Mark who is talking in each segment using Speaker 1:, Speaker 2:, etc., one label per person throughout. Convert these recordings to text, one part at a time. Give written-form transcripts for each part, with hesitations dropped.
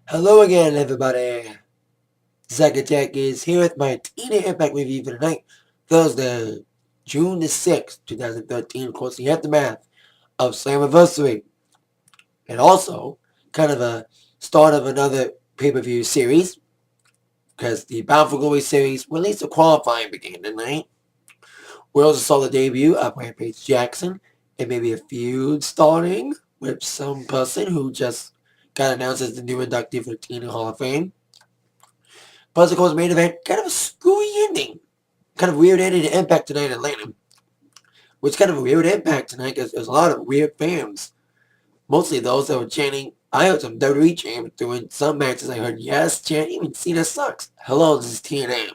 Speaker 1: Hello again, everybody. Zack Attack is here with my TNA Impact review for tonight, Thursday, June the 6th, 2013. Of course, the aftermath of Slammiversary, and also kind of a start of another pay-per-view series, because the Bound for Glory series released a qualifying began tonight. We also saw the debut of Rampage Jackson, and maybe a feud starting with some person who just got announced as the new inductee for the TNA Hall of Fame. Plus, of course, main event, kind of a screwy ending. Kind of weird ending to Impact tonight in Atlanta. Which kind of a weird Impact tonight because there's a lot of weird fans. Mostly those that were chanting. I heard some WWE chant doing some matches. I heard yes chant. Even Cena sucks. Hello, this is TNA.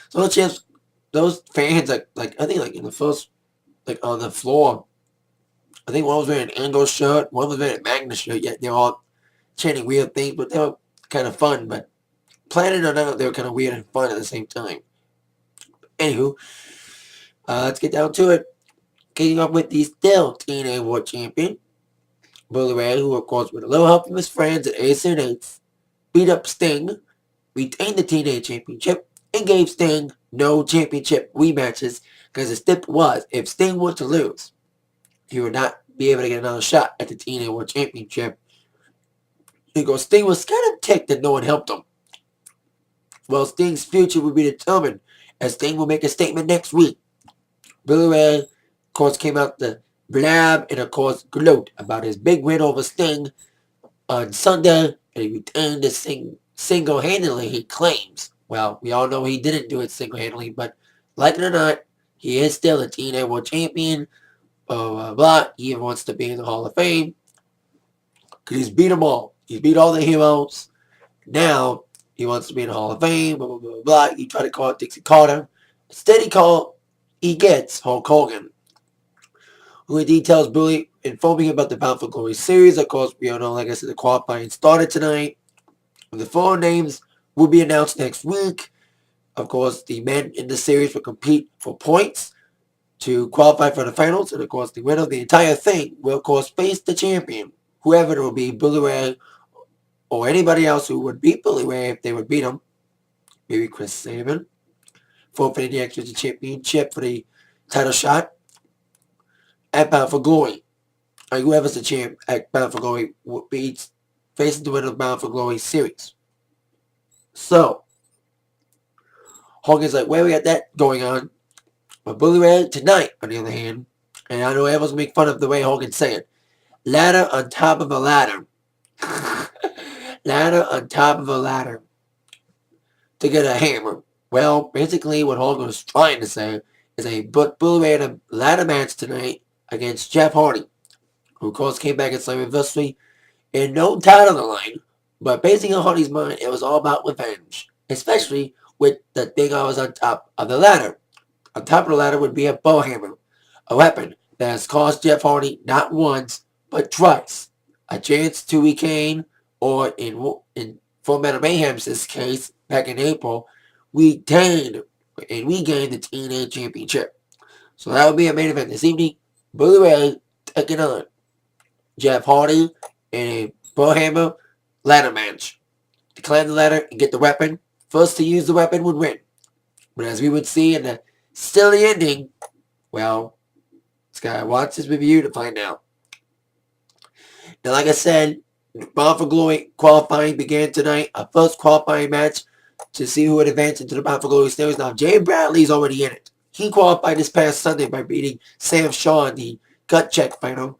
Speaker 1: So those chants, those fans, like I think like in the first, like on the floor. I think one was wearing an Angle shirt, one was wearing a Magnus shirt. Yet they're all chanting weird things, but they were kind of fun. But planning or not, they were kind of weird and fun at the same time. Anywho, let's get down to it. Kicking off with the still TNA World Champion, Bully Ray, who of course with a little help from his friends at Ace and Eights, beat up Sting, retained the TNA Championship, and gave Sting no championship rematches because the stip was if Sting were to lose, he would not be able to get another shot at the TNA World Championship. Because Sting was kind of ticked that no one helped him. Well, Sting's future will be determined as Sting will make a statement next week. Billy Ray, of course, came out to blab and, of course, gloat about his big win over Sting on Sunday, and he retained the single-handedly, he claims. Well, we all know he didn't do it single-handedly, but like it or not, he is still a TNA World Champion, blah, blah, blah. He even wants to be in the Hall of Fame, because he's beat them all. He's beat all the heroes. Now, he wants to be in the Hall of Fame, blah, blah, blah, blah. He tried to call Dixie Carter. Instead, he gets Hulk Hogan, who in details Bully informing about the Bound for Glory series. Of course, we all know, like I said, the qualifying started tonight. The four names will be announced next week. Of course, the men in the series will compete for points to qualify for the finals. And of course, the winner of the entire thing will, of course, face the champion, whoever it will be, Bully Ray or anybody else who would beat Bully Ray if they would beat him. Maybe Chris Sabin. Forfeiting the X-Division Championship for the title shot at Bound for Glory. Whoever's the champ at Bound for Glory will be facing the winner of the Bound for Glory series. So, Hogan's like, where we got that going on? But Bully Ray tonight, on the other hand, and I know everyone's going to make fun of the way Hogan's saying, ladder on top of a ladder. Ladder on top of a ladder to get a hammer. Well, basically what Hogan was trying to say is they put Bully Ray in a ladder match tonight against Jeff Hardy, who of course came back at Slammiversary in no title on the line, but basically on Hardy's mind, it was all about revenge, especially with the thing I was on top of the ladder. On top of the ladder would be a bow hammer, a weapon that has cost Jeff Hardy not once, but twice, a chance to regain, or in Full-Metal Mayhem's case, back in April, regained the TNA Championship. So that would be a main event this evening. Bully Ray taking on Jeff Hardy in a bow hammer ladder match. To climb the ladder and get the weapon, first to use the weapon would win. But as we would see in the silly ending, well, just gotta watch this review to find out. Now, like I said, Bound for Glory qualifying began tonight. A first qualifying match to see who would advance into the Bound for Glory series. Now, Jay Bradley's already in it. He qualified this past Sunday by beating Sam Shaw in the gut check final.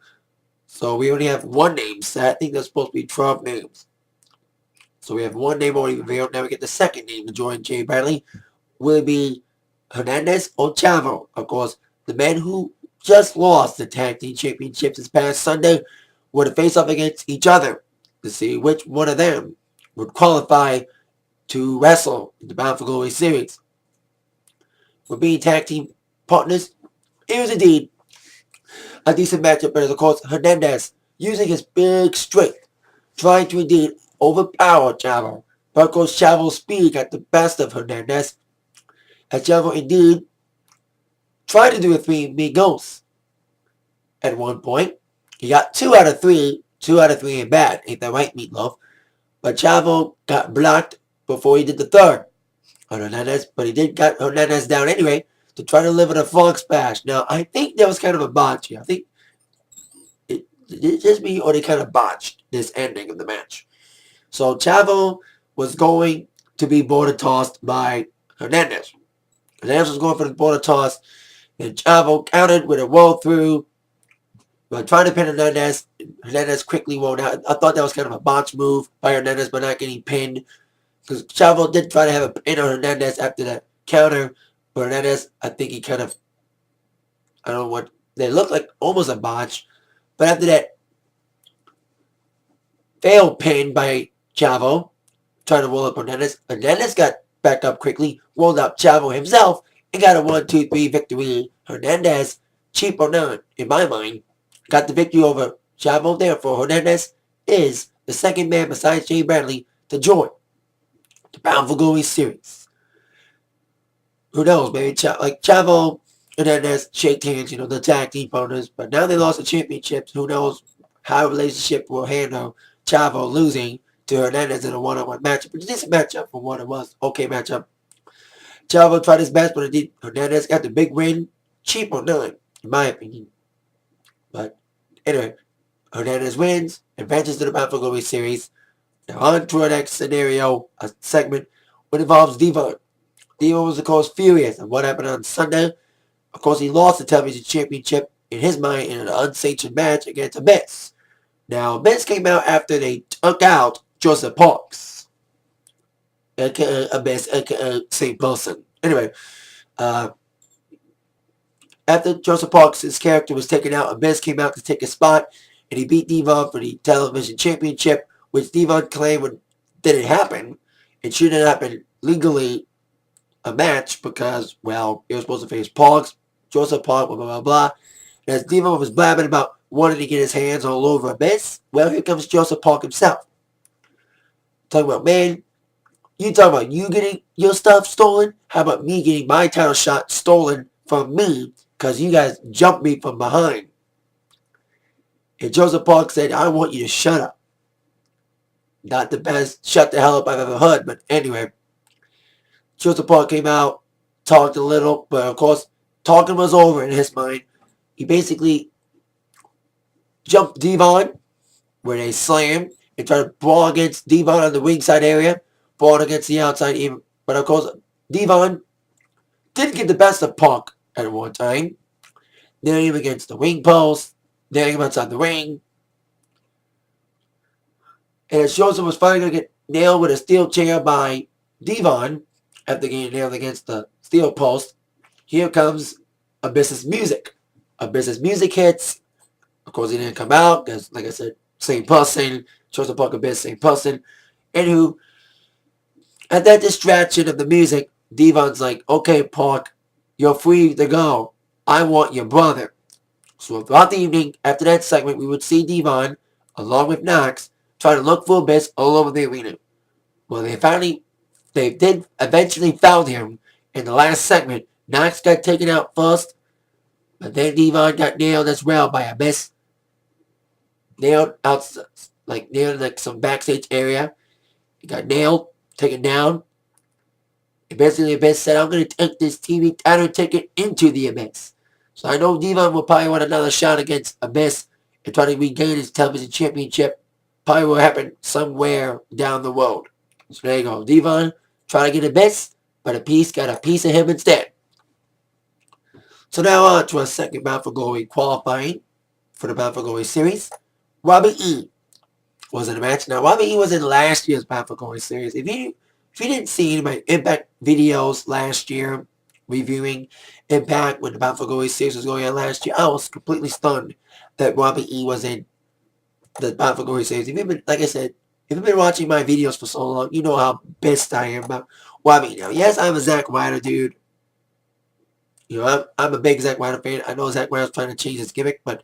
Speaker 1: So we only have one name set. I think there's supposed to be 12 names. So we have one name already revealed. Now we get the second name to join Jay Bradley. Will it be Hernandez or Chavo? Of course, the men who just lost the tag team championships this past Sunday would face off against each other to see which one of them would qualify to wrestle in the Bound for Glory series. For being tag team partners, it was indeed a decent matchup, but of course, Hernandez using his big strength, trying to indeed overpower Chavo. But of course, Chavo's speed got the best of Hernandez, as Chavo indeed tried to do a 3 Migos at one point. He got 2 out of 3 and bad. Ain't that right, Meatloaf? but Chavo got blocked before he did the third on Hernandez, but he did got Hernandez down anyway to try to deliver the frog splash. Now, I think that was kind of a botch here. I think did it just me or they kind of botched this ending of the match. So Chavo was going to be border tossed by Hernandez. Hernandez was going for the border toss, and Chavo countered with a roll through, but trying to pin Hernandez. Hernandez quickly rolled out. I thought that was kind of a botch move by Hernandez, but not getting pinned. Because Chavo did try to have a pin on Hernandez after that counter, but Hernandez, I think he kind of, I don't know what, they looked like almost a botch. But after that failed pin by Chavo, trying to roll up Hernandez, Hernandez got back up quickly, rolled up Chavo himself, and got a 1-2-3 victory. Hernandez, cheap or not, in my mind, got the victory over Chavo. Therefore, Hernandez is the second man besides Jay Bradley to join the Bound for Glory series. Who knows, maybe Chavo and Hernandez shake hands, the tag team partners, but now they lost the championships. Who knows how a relationship will handle Chavo losing to Hernandez in a one-on-one matchup. But this matchup for what it was, okay matchup. Chavo tried his best, but indeed Hernandez got the big win, cheap or none, in my opinion. But anyway, Hernandez wins, advances to the Bound for Glory series. Now on to our next scenario, a segment which involves Devon. Devon was, of course, furious at what happened on Sunday. Of course, he lost the television championship in his mind in an unsanctioned match against Abyss. Now, Abyss came out after they took out Joseph Parks, aka Abyss, aka same person. Anyway, after Joseph Parks' character was taken out, Abyss came out to take his spot, and he beat Devon for the television championship, which Devon claimed didn't happen. It shouldn't happen legally a match because, well, he was supposed to face Parks, Joseph Parks, blah, blah, blah, blah. And as Devon was blabbing about wanting to get his hands all over Abyss, well, here comes Joseph Parks himself. Talking about, man, you talking about you getting your stuff stolen? How about me getting my title shot stolen from me because you guys jumped me from behind? And Joseph Parks said, I want you to shut up. Not the best shut the hell up I've ever heard, but anyway. Joseph Parks came out, talked a little, but of course, talking was over in his mind. He basically jumped Devon, where they slammed, and tried to brawl against Devon on the ringside area, brawled against the outside even. But of course, Devon did get the best of Punk at one time. Nailing him against the ring post, nailing him outside the ring. And as Joseph was finally going to get nailed with a steel chair by Devon, after getting nailed against the steel post, here comes Abyss's music. Abyss's music hits. Of course, he didn't come out because, like I said, same person. Joseph Park Abyss, same person. Anywho, at that distraction of the music, Devon's like, okay, Park, you're free to go. I want your brother. So throughout the evening, after that segment, we would see Devon, along with Knox, try to look for Abyss all over the arena. Well, they did eventually found him in the last segment. Knox got taken out first, but then Devon got nailed as well by Abyss. Nailed out, nailed some backstage area. He got nailed, taken down. And basically Abyss said, I'm going to take this TV title ticket into the Abyss. So I know Devon will probably want another shot against Abyss and try to regain his television championship. Probably will happen somewhere down the road. So there you go. Devon try to get Abyss, but Abyss got a piece of him instead. So now on to our second Bound for Glory qualifying for the Bound for Glory series. Robbie E was in the match. Now, Robbie E was in last year's Bound for Glory series. If you didn't see my Impact videos last year, reviewing Impact when the Bound for Glory series was going on last year, I was completely stunned that Robbie E was in the Bound for Glory series. If you've been, like I said, if you've been watching my videos for so long, you know how pissed I am about Robbie. Now, yes, I'm a Zack Ryder dude. I'm a big Zack Ryder fan. I know Zack Ryder's trying to change his gimmick, but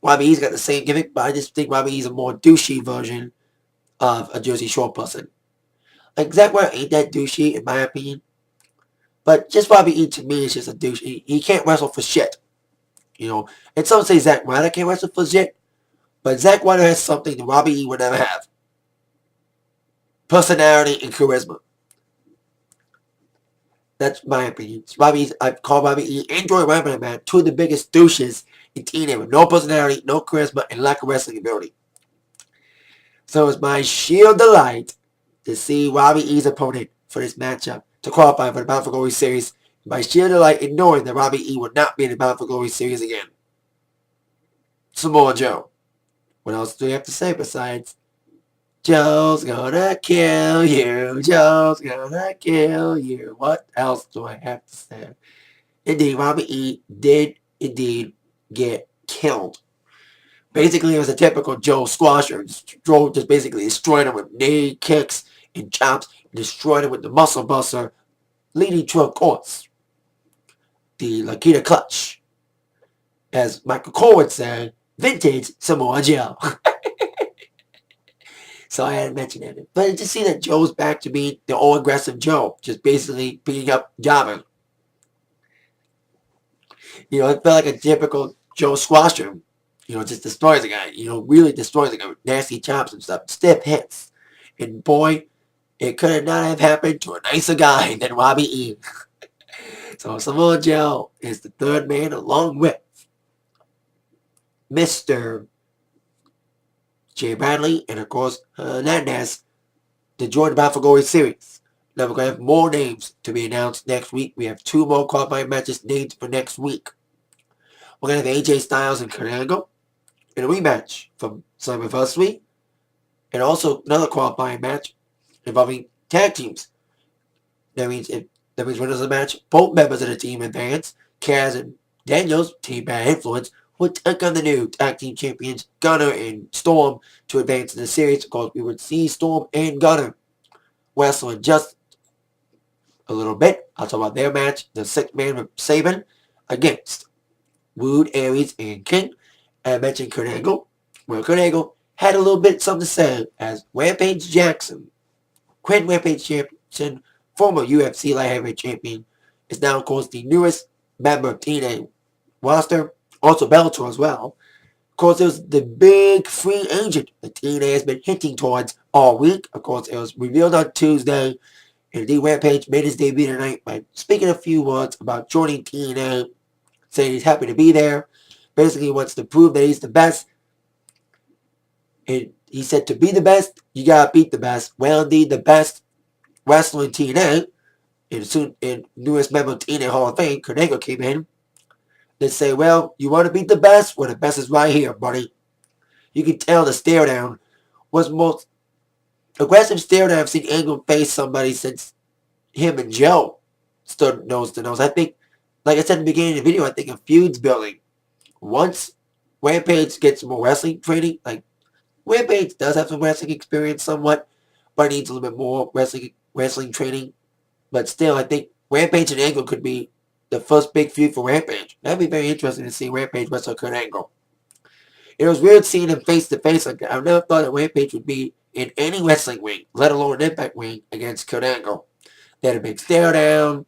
Speaker 1: Robbie E's got the same gimmick, but I just think Robbie E's a more douchey version of a Jersey Shore person. Like, Zack Ryder ain't that douchey, in my opinion. But just Robbie E, to me, is just a douche. He can't wrestle for shit. And some say Zack Ryder can't wrestle for shit, but Zack Ryder has something that Robbie E would never have. personality and charisma. That's my opinion. I call Bobby E and Joey Ryan, man, two of the biggest douches in TNA with no personality, no charisma, and lack of wrestling ability. So it's my sheer delight to see Robbie E's opponent for this matchup to qualify for the Bound for Glory series. My sheer delight in knowing that Robbie E would not be in the Bound for Glory series again. Samoa Joe. What else do you have to say besides Joe's gonna kill you? Joe's gonna kill you. What else do I have to say? Indeed, Robbie E did indeed get killed. Basically, it was a typical Joe squasher. Joe just basically destroyed him with knee kicks and chops, and destroyed him with the muscle buster, leading to, of course, the Lakita clutch. As Michael Cole would say, vintage Samoa Joe. So I had to mention it. But to see that Joe's back to being the old aggressive Joe, just basically beating up jobbers. It felt like a typical Joe squasher. Just destroys the guy. Really destroys the guy with nasty chops and stuff. Stiff hits. And boy, it could not have happened to a nicer guy than Robbie E. So Samoa Joe is the third man along with Mr. Jay Bradley and, of course, Hernandez to join the Bound for Glory series. Now we're going to have more names to be announced next week. We have 2 more qualifying matches named for next week. We're going to have AJ Styles and Kurt Angle in a rematch from Slammiversary. And also another qualifying match involving tag teams. That means winners of the match, both members of the team advance. Kaz and Daniels, Team Bad Influence, would take on the new tag team champions Gunner and Storm to advance in the series. Of course, we would see Storm and Gunner wrestle in just a little bit. I'll talk about their match, the 6-man with Saban against Wood, Aries, and King. And I mentioned Kurt Angle. Well, Kurt Angle had a little bit something to say as Rampage Jackson, Quinn Rampage Champion, former UFC Light Heavyweight Champion, is now, of course, the newest member of TNA roster, also Bellator as well. Of course, it was the big free agent that TNA has been hinting towards all week. Of course, it was revealed on Tuesday, and D. Rampage made his debut tonight by speaking a few words about joining TNA, saying he's happy to be there. Basically, he wants to prove that he's the best. And he said to be the best, you gotta beat the best. Well, indeed, the best wrestler in TNA, and newest member of TNA Hall of Fame, Kurt Angle, came in. They say, well, you want to beat the best? Well, the best is right here, buddy. You can tell the stare down was the most aggressive stare down I've seen Angle face somebody since him and Joe stood nose to nose. I think, like I said in the beginning of the video, I think a feud's building. Once Rampage gets more wrestling training, like Rampage does have some wrestling experience somewhat, but needs a little bit more wrestling training. But still, I think Rampage and Angle could be the first big feud for Rampage. That'd be very interesting to see Rampage wrestle Kurt Angle. It was weird seeing him face to face like that. I never thought that Rampage would be in any wrestling ring, let alone an Impact ring, against Kurt Angle. They had a big stare down,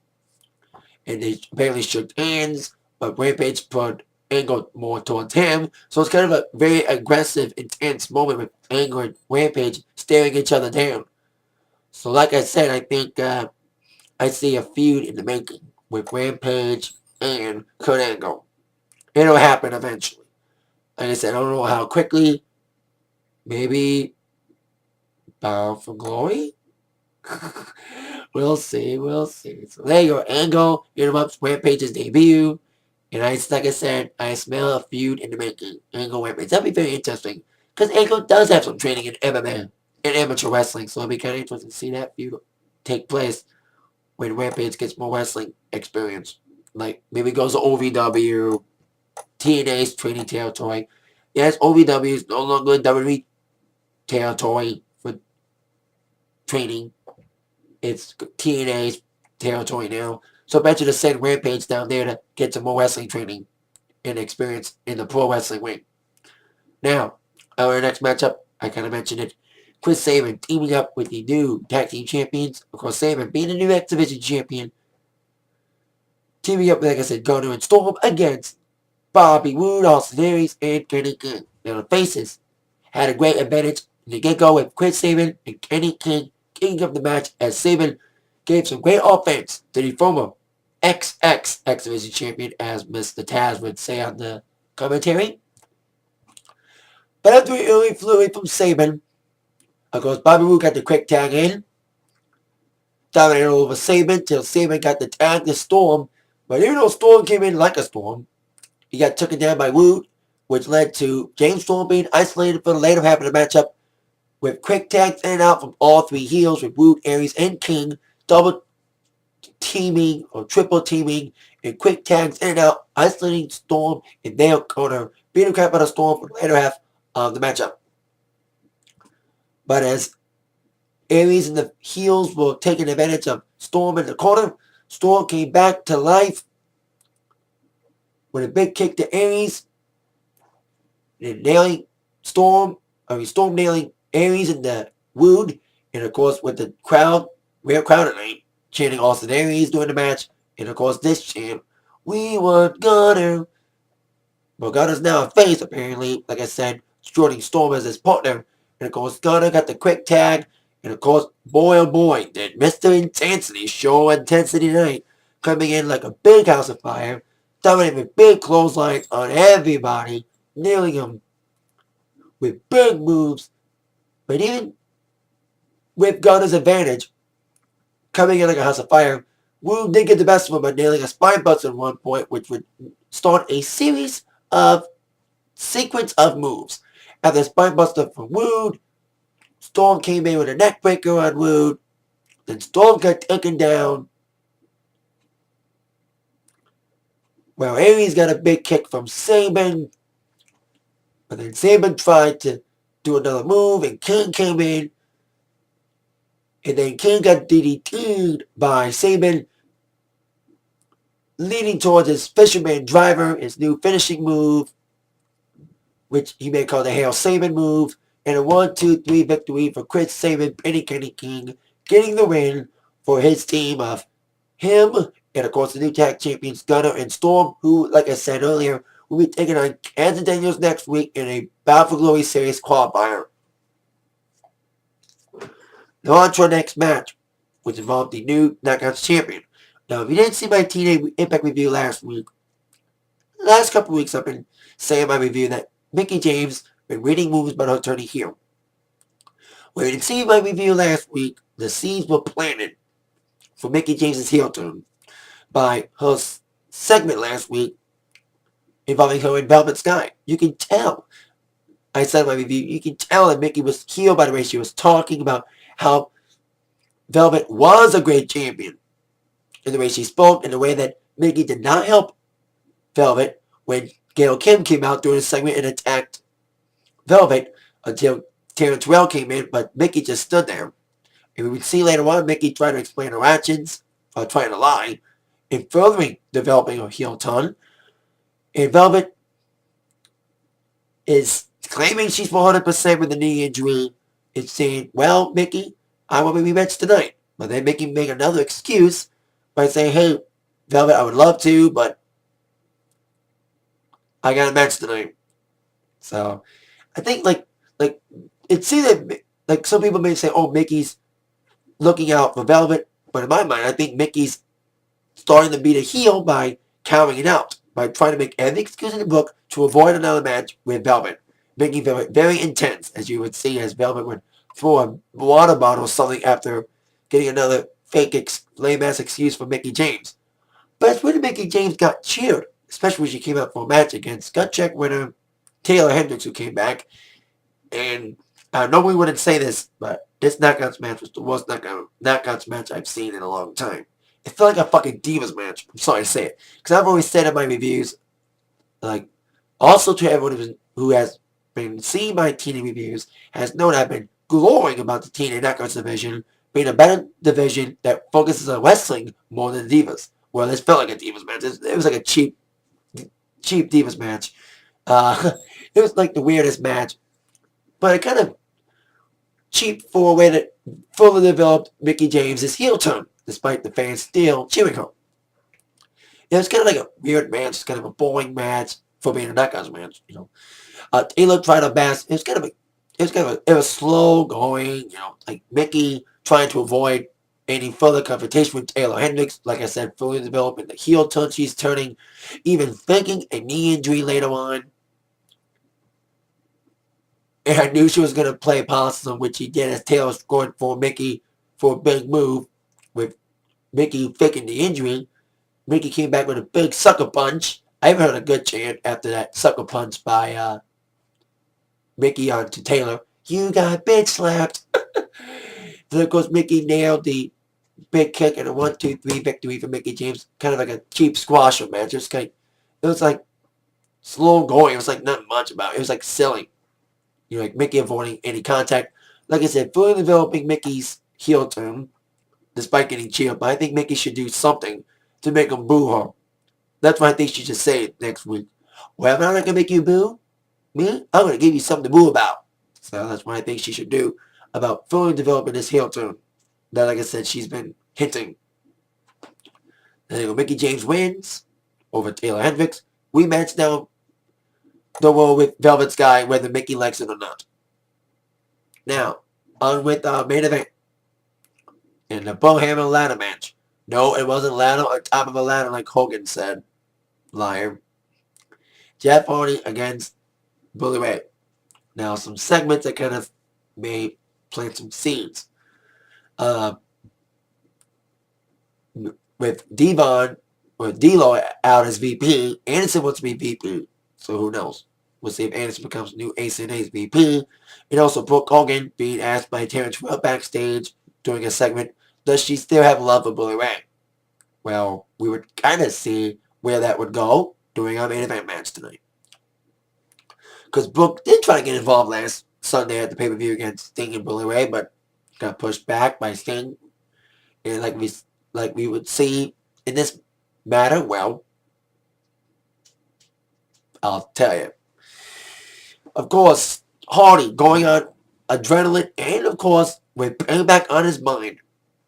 Speaker 1: and they apparently shook hands, but Rampage put Angle more towards him. So it's kind of a very aggressive, intense moment with Angle and Rampage staring each other down. So like I said, I think I see a feud in the making with Rampage and Kurt Angle. It'll happen eventually. Like I said, I don't know how quickly. Maybe Bound for Glory? We'll see. So there you go. Angle interrupts Rampage's debut. And like I said, I smell a feud in the making. Angle Rampage. That'd be very interesting. Because Angle does have some training in MMA and amateur wrestling. So it'd be kind of interesting to see that feud take place when Rampage gets more wrestling experience. Like, maybe goes to OVW, TNA's training territory. Yes, OVW is no longer WWE territory for training. It's TNA's territory now. So I bet you to send Rampage down there to get some more wrestling training and experience in the pro wrestling ring. Now, our next matchup, I kind of mentioned it. Chris Sabin teaming up with the new tag team champions. Of course, Sabin being the new X Division champion. Teaming up, like I said, Gunner and Storm against Bobby Roode, Austin Aries, and Kenny King. Now, the faces had a great advantage in the get-go with Chris Sabin and Kenny King king of the match as Sabin gave some great offense to the former XX X Division champion, as Mr. Taz would say on the commentary. But after an early flurry from Sabin, of course, Bobby Roode got the quick tag in, dominated over Sabin till Sabin got the tag to Storm. But even though Storm came in like a storm, he got taken down by Roode, which led to James Storm being isolated for the later half of the matchup, with quick tags in and out from all three heels, with Roode, Aries, and King double teaming or triple teaming and quick tags in and out, isolating Storm in their corner, beating crap out of Storm for the later half of the matchup. But as Aries and the heels were taking advantage of Storm in the corner, Storm came back to life with a big kick to Aries, and nailing Storm nailing Aries in the Roode, and of course with the crowd, rare crowd tonight, chanting Austin Aries during the match, and of course this chant, "We want Gunner." Well, Gunner's now a face, apparently, like I said, joining Storm as his partner, and of course Gunner got the quick tag, and of course, boy oh boy, did Mr. Intensity show intensity tonight, coming in like a big house of fire, dominating with big clotheslines on everybody, nailing them with big moves, but even with Gunner's advantage, coming in like a house of fire, Wu did get the best of him by nailing a spine buster at one point, which would start a sequence of moves. After the spine buster from Wu, Storm came in with a neck breaker on Wu, then Storm got taken down. Well, Aries got a big kick from Sabin, but then Sabin tried to do another move, and King came in, and then King got DDT'd by Sabin, leading towards his Fisherman Driver, his new finishing move, which he may call the Hail Sabin move, and a 1-2-3 victory for Chris Sabin, pinning Kenny King, getting the win for his team of him, and of course the new tag champions Gunner and Storm, who, like I said earlier, will be taking on Kansas Daniels next week in a Battle for Glory Series qualifier. Now on to our next match, which involved the new Knockouts champion. Now, if you didn't see my TNA Impact review last couple weeks I've been saying in my review that Mickie James been reading moves about her turning heel. Well, you didn't see my review last week, the seeds were planted for Mickie James' heel turn by her segment last week involving her and Velvet Sky. You can tell, I said in my review, you can tell that Mickie was healed by the way she was talking about how Velvet was a great champion, in the way she spoke, and the way that Mickie did not help Velvet when Gail Kim came out during the segment and attacked Velvet until Terrence Terrell came in, but Mickie just stood there. And we would see later on Mickie trying to explain her actions, or trying to lie, and furthering developing her heel turn. And Velvet is claiming she's 100% with the knee injury and saying, well, Mickie, I want a rematch tonight. But then Mickie make another excuse by saying, hey, Velvet, I would love to, but I got a match tonight. So I think like it seems that some people may say, oh, Mickey's looking out for Velvet, but in my mind, I think Mickey's starting to beat a heel by counting it out, by trying to make every excuse in the book to avoid another match with Velvet, making Velvet very intense, as you would see as Velvet would throw a water bottle or something after getting another fake lame-ass excuse from Mickie James. But it's when Mickie James got cheered, especially when she came out for a match against gut check winner Taylor Hendricks, who came back. And I know we wouldn't say this, but this Knockouts match was the worst Knockouts match I've seen in a long time. It felt like a fucking Divas match. I'm sorry to say it. Because I've always said in my reviews, like, also to everyone who has been seeing my TNA reviews, has known I've been glowing about the TNA Knockouts division being a better division that focuses on wrestling more than Divas. Well, this felt like a Divas match. It was like a cheap Divas match. It was like the weirdest match. But it kind of cheap for a way that fully developed Mickie James' heel turn, despite the fans still cheering her. It was kind of like a weird match. It's kind of a boring match for being a Knockouts match, you know. Taylor tried her best. It was slow going, you know, like Mickie trying to avoid any further confrontation with Taylor Hendricks. Like I said, fully developing the heel turn she's turning, even faking a knee injury later on. And I knew she was going to play possum, which she did as Taylor scored for Mickey for a big move with Mickey faking the injury. Mickey came back with a big sucker punch. I haven't heard a good chant after that sucker punch by Mickey onto Taylor. You got bitch slapped. Then, of course, Mickey nailed the big kick and a 1-2-3 victory for Mickey James. Kind of like a cheap squash match. It was like slow going. It was like nothing much about it. It was like silly. Like Mickey avoiding any contact. Like I said, fully developing Mickey's heel turn, despite getting cheered. But I think Mickey should do something to make him boo her. That's what I think she should say next week. Well, I'm not going to make you boo me. I'm going to give you something to boo about. So that's what I think she should do about fully developing this heel turn. That, like I said, she's been hinting. And Mickey James wins over Taylor Hendricks. Rematch now the world with Velvet Sky, whether Mickey likes it or not. Now, on with our main event. In the Bohammer ladder match. No, it wasn't ladder on top of a ladder like Hogan said. Liar. Jeff Hardy against Bully Ray. Now, some segments that kind of may plant some seeds. With Devon, or D-Lo out as VP, Anderson wants to be VP. So who knows? We'll see if Anderson becomes new ACNA's VP. And also Brooke Hogan being asked by Terrence Rudd backstage during a segment, does she still have love for Bully Ray? Well, we would kind of see where that would go during our main event match tonight. Because Brooke did try to get involved last Sunday at the pay-per-view against Sting and Bully Ray, but got pushed back by Sting. And like we would see in this matter, well, I'll tell you. Of course, Hardy going on adrenaline and, of course, with payback on his mind.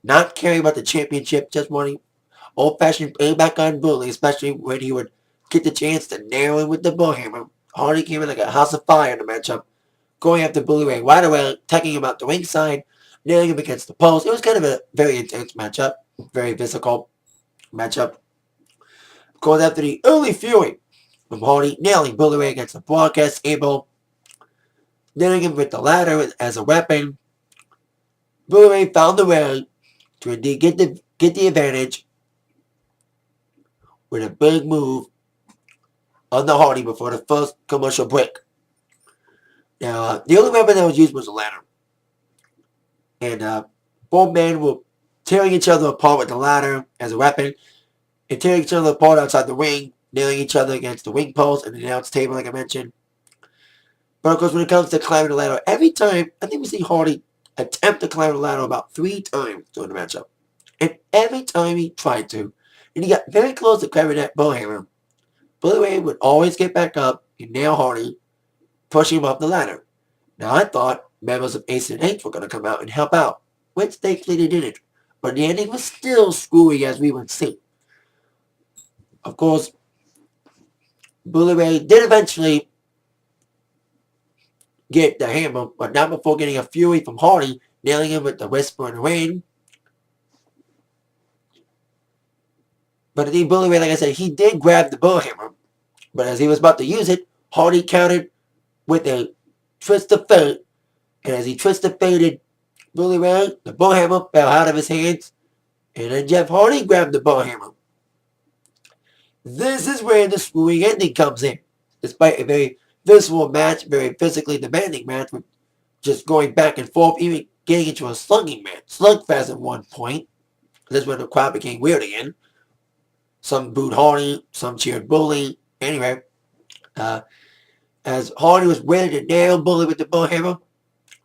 Speaker 1: Not caring about the championship, just wanting old-fashioned payback on Bully, especially when he would get the chance to nail him with the bullhammer. Hardy came in like a house of fire in the matchup, going after Bully Ray right away, taking him out the ringside, nailing him against the post. It was kind of a very intense matchup, very physical matchup. Of course, after the early fury from Hardy, nailing Bully Ray against the broadcast table, nailing him with the ladder as a weapon, Bully Ray found the way to indeed get the advantage with a big move on the Hardy before the first commercial break. Now, the only weapon that was used was a ladder. And both men were tearing each other apart with the ladder as a weapon and tearing each other apart outside the ring, nailing each other against the ring post and the announce table, like I mentioned. But of course, when it comes to climbing the ladder, every time, I think we see Hardy attempt to climb the ladder about 3 times during the matchup. And every time he tried to, and he got very close to climbing that bullhammer, Bully Ray would always get back up and nail Hardy, pushing him up the ladder. Now, I thought members of Ace and H were going to come out and help out, which thankfully they didn't. But the ending was still screwy, as we would see. Of course, Bully Ray did eventually get the hammer, but not before getting a fury from Hardy, nailing him with the Whisper in the Rain. But I think Bully Ray, like I said, he did grab the bullhammer. But as he was about to use it, Hardy countered with a twist of fate. And as he twisted faded Bully Ray, the bullhammer fell out of his hands. And then Jeff Hardy grabbed the bullhammer. This is where the screwy ending comes in. Despite a very visceral match, very physically demanding match, with just going back and forth, even getting into a slugging match. Slugfest at one point. This is when the crowd became weird again. Some booed Hardy, some cheered Bully. Anyway, as Hardy was ready to nail Bully with the bullhammer,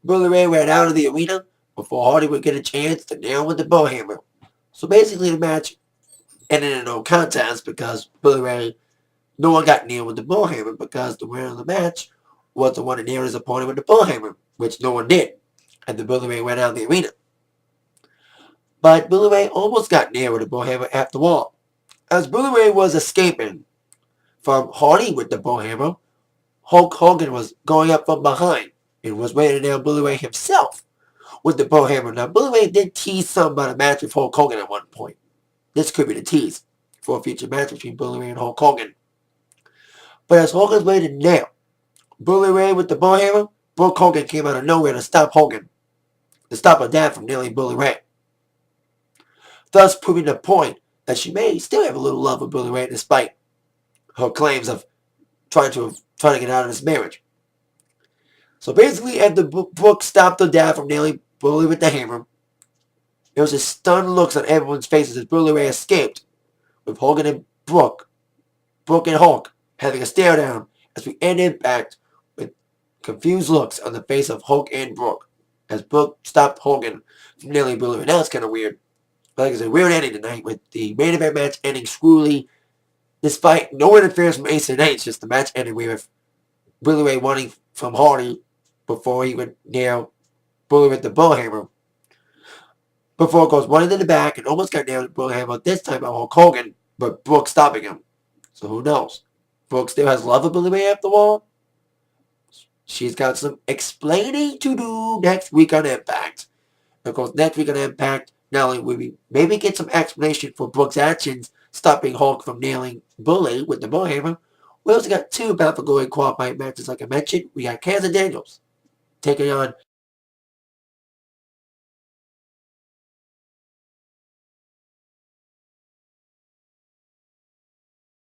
Speaker 1: Bully Ray ran out of the arena before Hardy would get a chance to nail him with the bullhammer. So basically the match ended in no contest because Bully Ray, no one got nailed with the bullhammer because the winner of the match was the one that nailed his opponent with the bullhammer, which no one did. And the Bully Ray went out of the arena. But Bully Ray almost got nailed with the bullhammer after all. As Bully Ray was escaping from Hardy with the bullhammer, Hulk Hogan was going up from behind and was ready to nail Bully Ray himself with the Bullhammer. Now, Bully Ray did tease something about a match with Hulk Hogan at one point. This could be the tease for a future match between Bully Ray and Hulk Hogan. But as Hogan's waited now, Bully Ray with the Bullhammer, Brooke Hogan came out of nowhere to stop Hogan, to stop her dad from nailing Bully Ray. Thus proving the point that she may still have a little love for Bully Ray despite her claims of trying to get out of this marriage. So basically, after Brooke stopped her dad from nailing Bully with the hammer, there was just stunned looks on everyone's faces as Bully Ray escaped, with Hogan and Brooke and Hulk having a stare down as we end Impact with confused looks on the face of Hulk and Brooke as Brooke stopped Hogan from nailing Bully Ray. Now it's kind of weird. But like I said, weird ending tonight with the main event match ending screwly despite no interference from Ace and H. Just the match ending with Bully Ray winning from Hardy before he would nail Bully with the Bullhammer. Before it goes running in the back and almost got nailed with the Bullhammer, this time by Hulk Hogan, but Brooke stopping him. So who knows? Brooke still has love for Bully Ray after all. She's got some explaining to do next week on Impact. Of course, next week on Impact, not only will we maybe get some explanation for Brooke's actions stopping Hulk from nailing Bully with the Bullhammer, we also got two Bound for Glory qualifying matches like I mentioned. We got Kaz and Daniels taking on